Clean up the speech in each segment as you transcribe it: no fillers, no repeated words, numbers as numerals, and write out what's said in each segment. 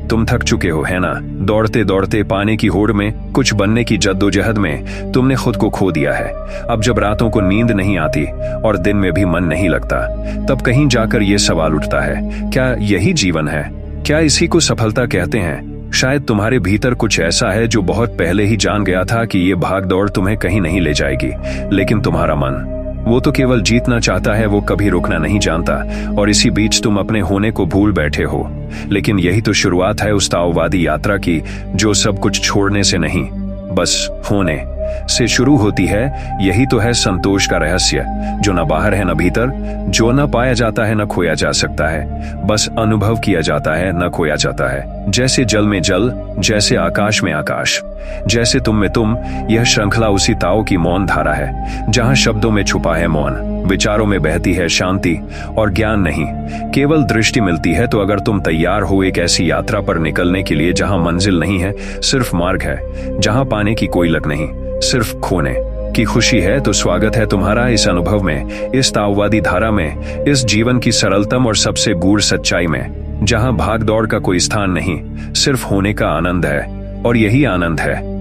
तुम थक चुके हो, है ना? दौड़ते दौड़ते पाने की होड़ में, कुछ बनने की जद्दोजहद में तुमने खुद को खो दिया है। अब जब रातों को नींद नहीं आती और दिन में भी मन नहीं लगता, तब कहीं जाकर यह सवाल उठता है, क्या यही जीवन है? क्या इसी को सफलता कहते हैं? शायद तुम्हारे भीतर कुछ ऐसा है जो बहुत पहले ही जान गया था कि ये भाग दौड़ तुम्हें कहीं नहीं ले जाएगी, लेकिन तुम्हारा मन, वो तो केवल जीतना चाहता है, वो कभी रुकना नहीं जानता। और इसी बीच तुम अपने होने को भूल बैठे हो। लेकिन यही तो शुरुआत है उस ताओवादी यात्रा की, जो सब कुछ छोड़ने से नहीं, बस होने से शुरू होती है। यही तो है संतोष का रहस्य, जो न बाहर है न भीतर, जो न पाया जाता है न खोया जा सकता है, बस अनुभव किया जाता है, न खोया जाता है। जैसे जल में जल, जैसे आकाश में आकाश, जैसे तुम में तुम, यह श्रृंखला उसी ताओ की मौन धारा है, जहां शब्दों में छुपा है मौन, विचारों में बहती है शांति, और ज्ञान नहीं, केवल दृष्टि मिलती है। तो अगर तुम तैयार हो एक ऐसी यात्रा पर निकलने के लिए जहां मंजिल नहीं है, सिर्फ मार्ग है, जहां पाने की कोई लक नहीं, सिर्फ खोने की खुशी है, तो स्वागत है तुम्हारा इस अनुभव में, इस ताओवादी धारा में, इस जीवन की सरलतम और सबसे गूढ़ सच्चाई में, जहां भाग दौड़ का कोई स्थान नहीं, सिर्फ होने का आनंद है। और यही आनंद है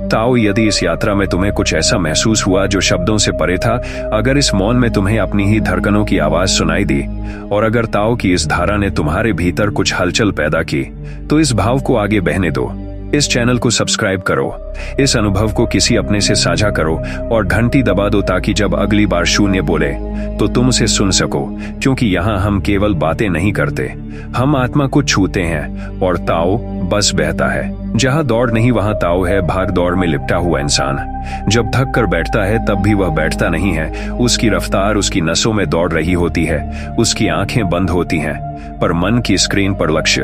ताओ। यदि इस यात्रा में तुम्हें कुछ ऐसा महसूस हुआ जो शब्दों से परे था, अगर इस मौन में तुम्हें अपनी ही धड़कनों की आवाज सुनाई दी, और अगर ताओ की इस धारा ने तुम्हारे भीतर कुछ हलचल पैदा की, तो इस भाव को आगे बहने दो। इस चैनल को सब्सक्राइब करो, इस अनुभव को किसी अपने से साझा करो, और घंटी दबा दो, ताकि जब अगली बार शून्य बोले तो तुम उसे सुन सको। क्योंकि यहाँ हम केवल बातें नहीं करते, हम आत्मा को छूते हैं, और ताओ बस बहता है। जहाँ दौड़ नहीं वहाँ ताओ है। भाग दौड़ में लिपटा हुआ इंसान जब थक कर बैठता है, तब भी वह बैठता नहीं है। उसकी रफ्तार उसकी नसों में दौड़ रही होती है, उसकी आंखें बंद होती हैं, पर मन की स्क्रीन पर लक्ष्य,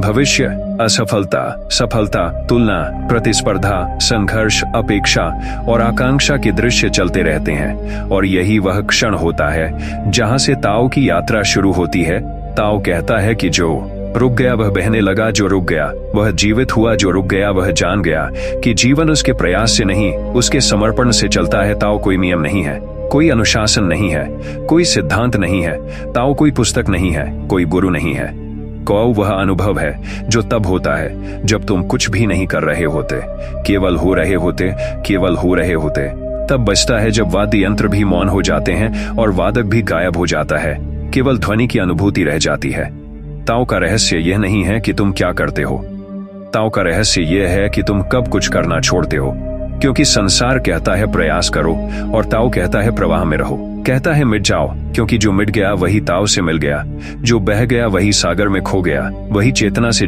भविष्य, असफलता, सफलता, तुलना, प्रतिस्पर्धा, संघर्ष, अपेक्षा और आकांक्षा के दृश्य चलते रहते हैं। और यही वह क्षण होता है जहां से ताओ की यात्रा शुरू होती है। ताओ कहता है कि जो रुक गया वह बहने लगा, जो रुक गया वह जीवित हुआ, जो रुक गया वह जान गया कि जीवन उसके प्रयास से नहीं, उसके समर्पण से चलता है। ताओ कोई नियम नहीं है, कोई अनुशासन नहीं है, कोई सिद्धांत नहीं है। ताओ कोई पुस्तक नहीं है, कोई गुरु नहीं है। ताओ वह अनुभव है जो तब होता है जब तुम कुछ भी नहीं कर रहे होते, केवल हो रहे होते, केवल हो रहे होते। तब बजता है जब वाद्य यंत्र भी मौन हो जाते हैं और वादक भी गायब हो जाता है, केवल ध्वनि की अनुभूति रह जाती है। ताओ का रहस्य यह नहीं है कि तुम क्या करते हो, ताओ का रहस्य यह है कि तुम कब कुछ करना छोड़ते हो। क्योंकि संसार कहता है प्रयास करो, और ताओ कहता है प्रवाह में रहो, कहता है मिट जाओ। क्योंकि जो मिट गया वही ताओ से मिल गया, जो बह गया वही सागर में खो गया, वही चेतना से